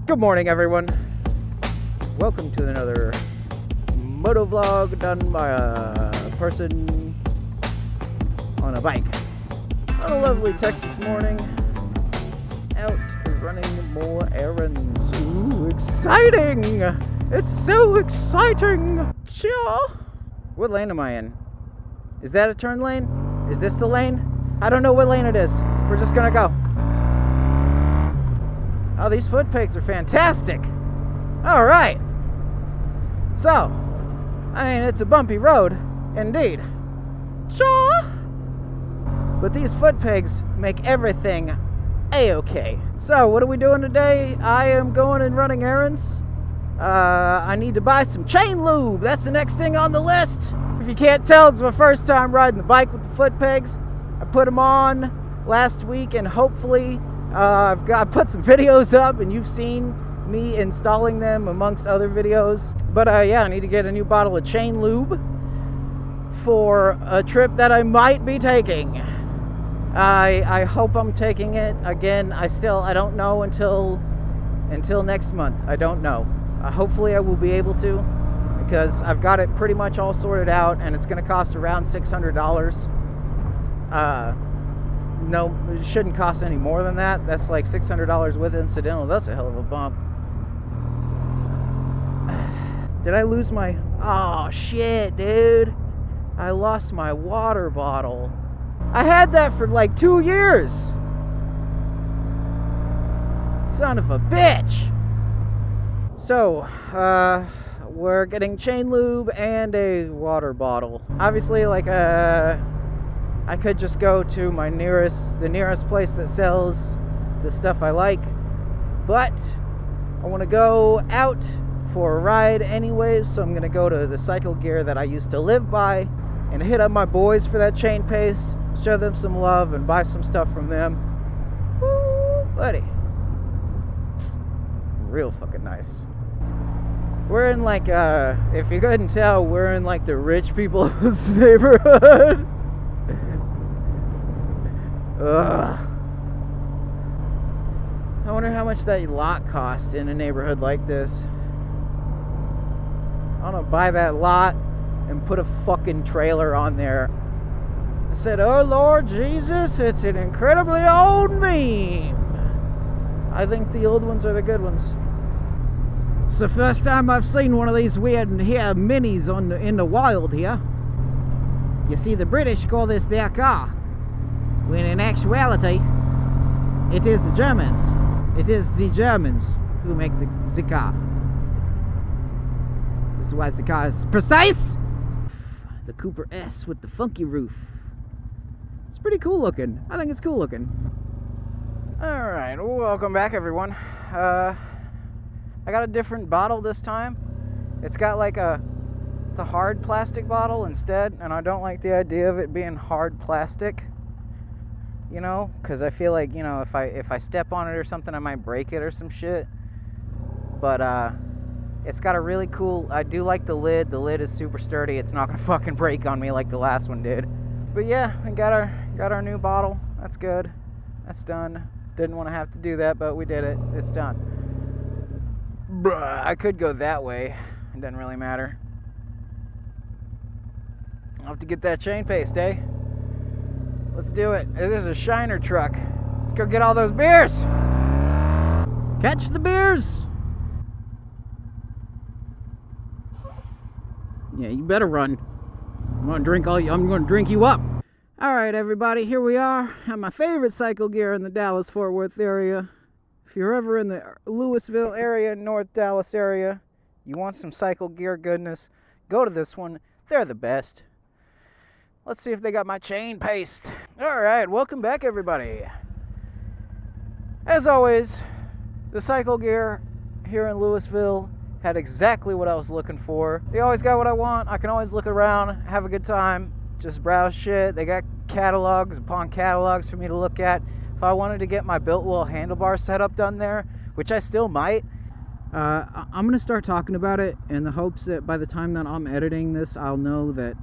Good morning, everyone. Welcome to another moto vlog done by a person on a bike. On a lovely Texas morning, out running more errands. Ooh, exciting! It's so exciting! Sure. What lane am I in? Is that a turn lane? Is this the lane? I don't know what lane it is. We're just gonna go. Oh, these foot pegs are fantastic. All right. So, I mean, it's a bumpy road, indeed. Sure. But these foot pegs make everything a-okay. So, what are we doing today? I am going and running errands. I need to buy some chain lube. That's the next thing on the list. If you can't tell, it's my first time riding the bike with the foot pegs. I put them on last week, and hopefully I put some videos up, and you've seen me installing them amongst other videos. But yeah, I need to get a new bottle of chain lube for a trip that I might be taking. I hope I'm taking it. Again, I don't know until next month. I don't know. Hopefully I will be able to, because I've got it pretty much all sorted out, and it's going to cost around $600. No, it shouldn't cost any more than that. That's like $600 with incidental. That's a hell of a bump. Did I lose my... Oh, shit, dude. I lost my water bottle. I had that for like 2 years. Son of a bitch. So, we're getting chain lube and a water bottle. Obviously, like, I could just go to the nearest place that sells the stuff I like, but I want to go out for a ride anyways, so I'm going to go to the cycle gear that I used to live by and hit up my boys for that chain paste, show them some love, and buy some stuff from them. Woo, buddy. Real fucking nice. We're in like, if you couldn't tell, we're in like the rich people's neighborhood. Ugh. I wonder how much that lot costs in a neighborhood like this. I want to buy that lot and put a fucking trailer on there. I said, oh Lord Jesus, it's an incredibly old meme. I think the old ones are the good ones. It's the first time I've seen one of these weird here minis in the wild here. You see, the British call this their car, when in actuality, it is the Germans. It is the Germans who make the car. This is why the car is precise. The Cooper S with the funky roof. It's pretty cool looking. I think it's cool looking. Alright, welcome back, everyone. I got a different bottle this time. It's got like it's a hard plastic bottle instead, and I don't like the idea of it being hard plastic. You know, because I feel like, you know, if I step on it or something, I might break it or some shit. But it's got a really cool... I do like the lid. The lid is super sturdy. It's not gonna fucking break on me like the last one did. But yeah, we got our new bottle. That's good. That's done. Didn't want to have to do that, but we did it. It's done. Bruh, I could go that way. It doesn't really matter. I'll have to get that chain paste, eh? Let's do it. There's a Shiner truck. Let's go get all those beers. Catch the beers. Yeah, you better run. I'm gonna drink you up. All right, everybody, here we are at my favorite cycle gear in the Dallas-Fort Worth area. If you're ever in the Louisville area, North Dallas area, you want some cycle gear goodness, go to this one. They're the best. Let's see if they got my chain paste. Alright, welcome back, everybody. As always, the cycle gear here in Louisville had exactly what I was looking for. They always got what I want. I can always look around, have a good time, just browse shit. They got catalogs upon catalogs for me to look at. If I wanted to get my Biltwell handlebar setup done there, which I still might, I'm going to start talking about it in the hopes that by the time that I'm editing this, I'll know that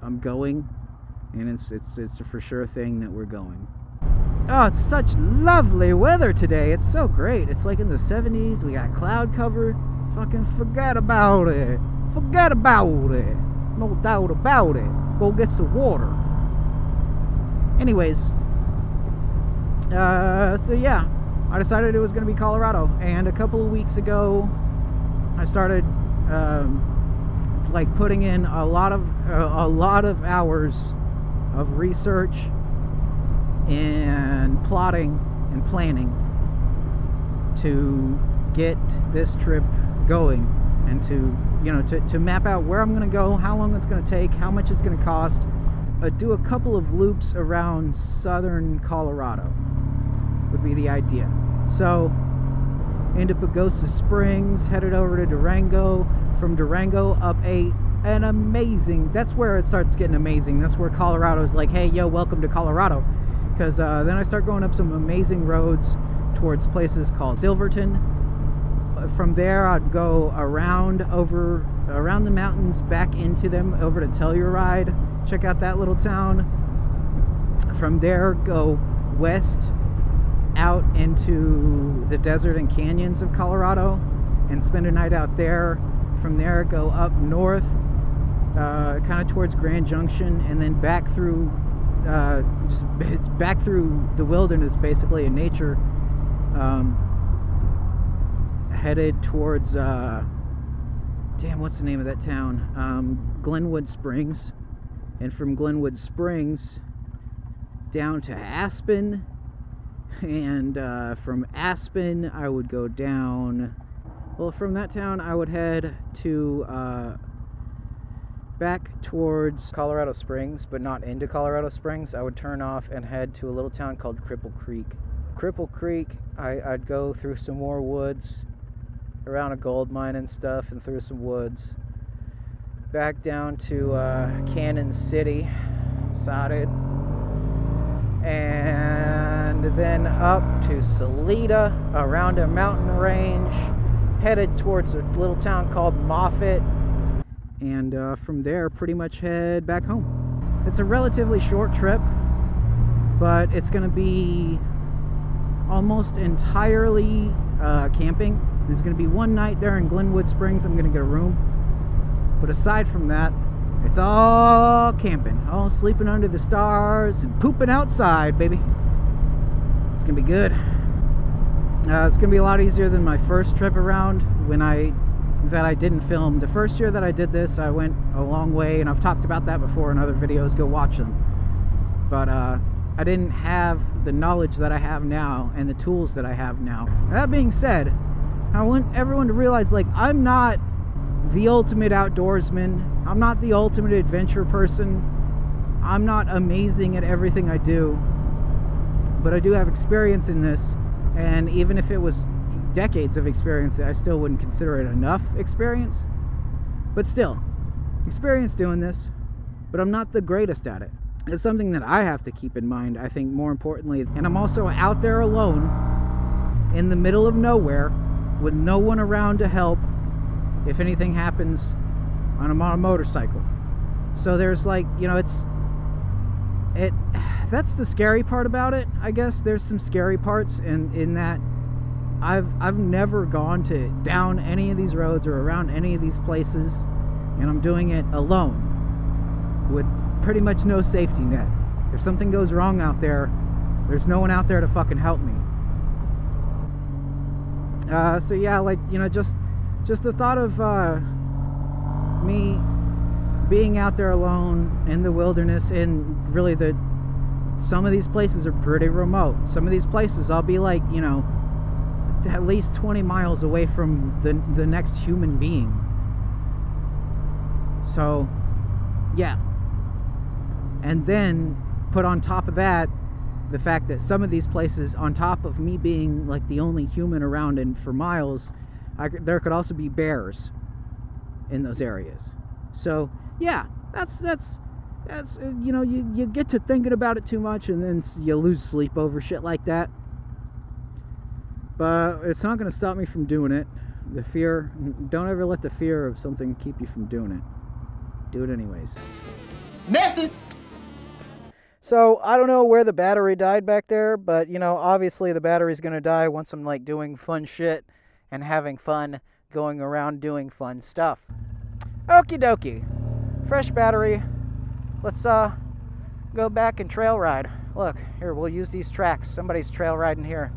I'm going, and it's a for sure thing that we're going. Oh, it's such lovely weather today. It's so great. It's like in the 70s. We got cloud cover. Fucking forget about it. Forget about it. No doubt about it. Go get some water. Anyways, so yeah, I decided it was going to be Colorado. And a couple of weeks ago, I started like putting in a lot of hours of research and plotting and planning to get this trip going, and to map out where I'm going to go, how long it's going to take, how much it's going to cost. Do a couple of loops around southern Colorado would be the idea. So into Pagosa Springs, headed over to Durango, from Durango up an amazing, that's where it starts getting amazing. That's where Colorado's like, hey, yo, welcome to Colorado. Because then I start going up some amazing roads towards places called Silverton. From there, I'd go around the mountains, back into them, over to Telluride. Check out that little town. From there, go west out into the desert and canyons of Colorado and spend a night out there. From there, go up north, kind of towards Grand Junction, and then back through back through the wilderness, basically, in nature, headed towards damn, what's the name of that town? Glenwood Springs. And from Glenwood Springs down to Aspen, and from Aspen I would go down, well, from that town I would head to back towards Colorado Springs, but not into Colorado Springs. I would turn off and head to a little town called Cripple Creek. Cripple Creek, I'd go through some more woods, around a gold mine and stuff, and through some woods, back down to Cannon City, Sodded, and then up to Salida, around a mountain range, headed towards a little town called Moffett, and from there pretty much head back home. It's a relatively short trip, but it's going to be almost entirely camping. There's going to be one night there in Glenwood Springs. I'm going to get a room. But aside from that, it's all camping, all sleeping under the stars and pooping outside, baby. It's gonna be good. It's gonna be a lot easier than my first trip around that I didn't film. The first year that I did this, I went a long way, and I've talked about that before in other videos. Go watch them. But I didn't have the knowledge that I have now and the tools that I have now. That being said, I want everyone to realize, like, I'm not the ultimate outdoorsman. I'm not the ultimate adventure person. I'm not amazing at everything I do, but I do have experience in this, and even if it was decades of experience, I still wouldn't consider it enough experience. But still, experience doing this, but I'm not the greatest at it. It's something that I have to keep in mind, I think, more importantly. And I'm also out there alone in the middle of nowhere with no one around to help if anything happens on a motorcycle. So there's, like, you know, that's the scary part about it, I guess. There's some scary parts in that I've never gone down any of these roads or around any of these places, and I'm doing it alone with pretty much no safety net. If something goes wrong out there, there's no one out there to fucking help me. So yeah, like, you know, just the thought of me being out there alone in the wilderness, and really some of these places are pretty remote. Some of these places I'll be, like, you know, at least 20 miles away from the next human being. So yeah, and then put on top of that the fact that some of these places, on top of me being like the only human around and for miles, there could also be bears in those areas. So yeah, that's you know, you get to thinking about it too much, and then you lose sleep over shit like that. But it's not going to stop me from doing it. The fear, don't ever let the fear of something keep you from doing it. Do it anyways. Message. So I don't know where the battery died back there, but you know, obviously the battery's gonna die once I'm like doing fun shit and having fun going around doing fun stuff. Okie dokie. Fresh battery. Let's go back and trail ride. Look, here, we'll use these tracks. Somebody's trail riding here.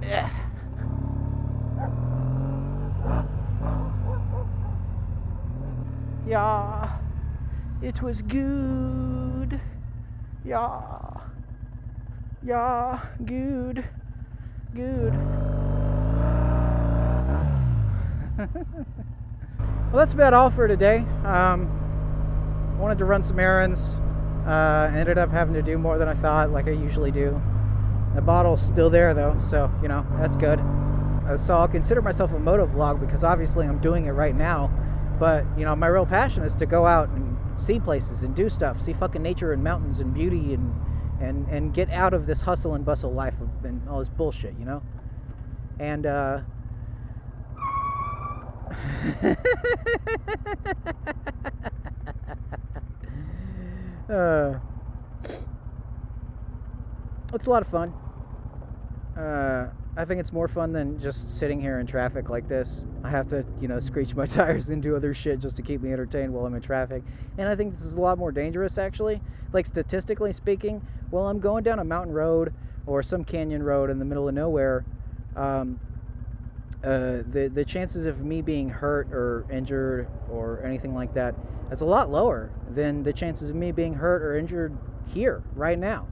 Ugh. Yeah, it was good. Yeah, good. Well, that's about all for today. Wanted to run some errands. Ended up having to do more than I thought, like I usually do. The bottle's still there though, so you know, that's good. So I'll consider myself a moto vlog because obviously I'm doing it right now. But you know, my real passion is to go out and see places and do stuff, see fucking nature and mountains and beauty and get out of this hustle and bustle life and all this bullshit, you know. And it's a lot of fun. I think it's more fun than just sitting here in traffic like this. I have to, you know, screech my tires and do other shit just to keep me entertained while I'm in traffic. And I think this is a lot more dangerous, actually. Like, statistically speaking, while I'm going down a mountain road or some canyon road in the middle of nowhere, the chances of me being hurt or injured or anything like that is a lot lower than the chances of me being hurt or injured here, right now.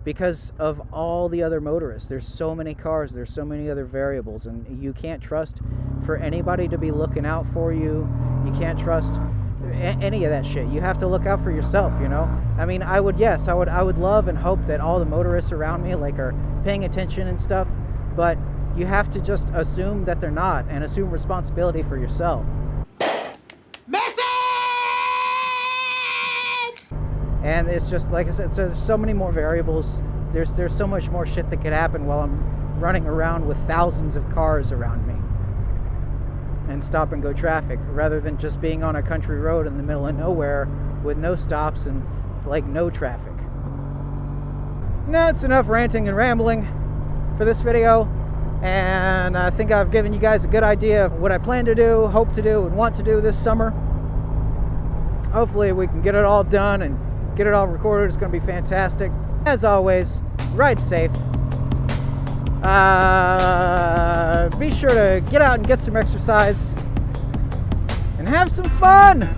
Because of all the other motorists. There's so many cars, there's so many other variables, and you can't trust for anybody to be looking out for you. You can't trust any of that shit. You have to look out for yourself, you know. I mean, I would love and hope that all the motorists around me like are paying attention and stuff, but you have to just assume that they're not and assume responsibility for yourself. And it's just, like I said, so there's so many more variables. There's so much more shit that could happen while I'm running around with thousands of cars around me and stop and go traffic, rather than just being on a country road in the middle of nowhere with no stops and like no traffic. That's enough ranting and rambling for this video, and I think I've given you guys a good idea of what I plan to do, hope to do, and want to do this summer. Hopefully we can get it all done and get it all recorded. It's going to be fantastic. As always, ride safe. Be sure to get out and get some exercise and have some fun.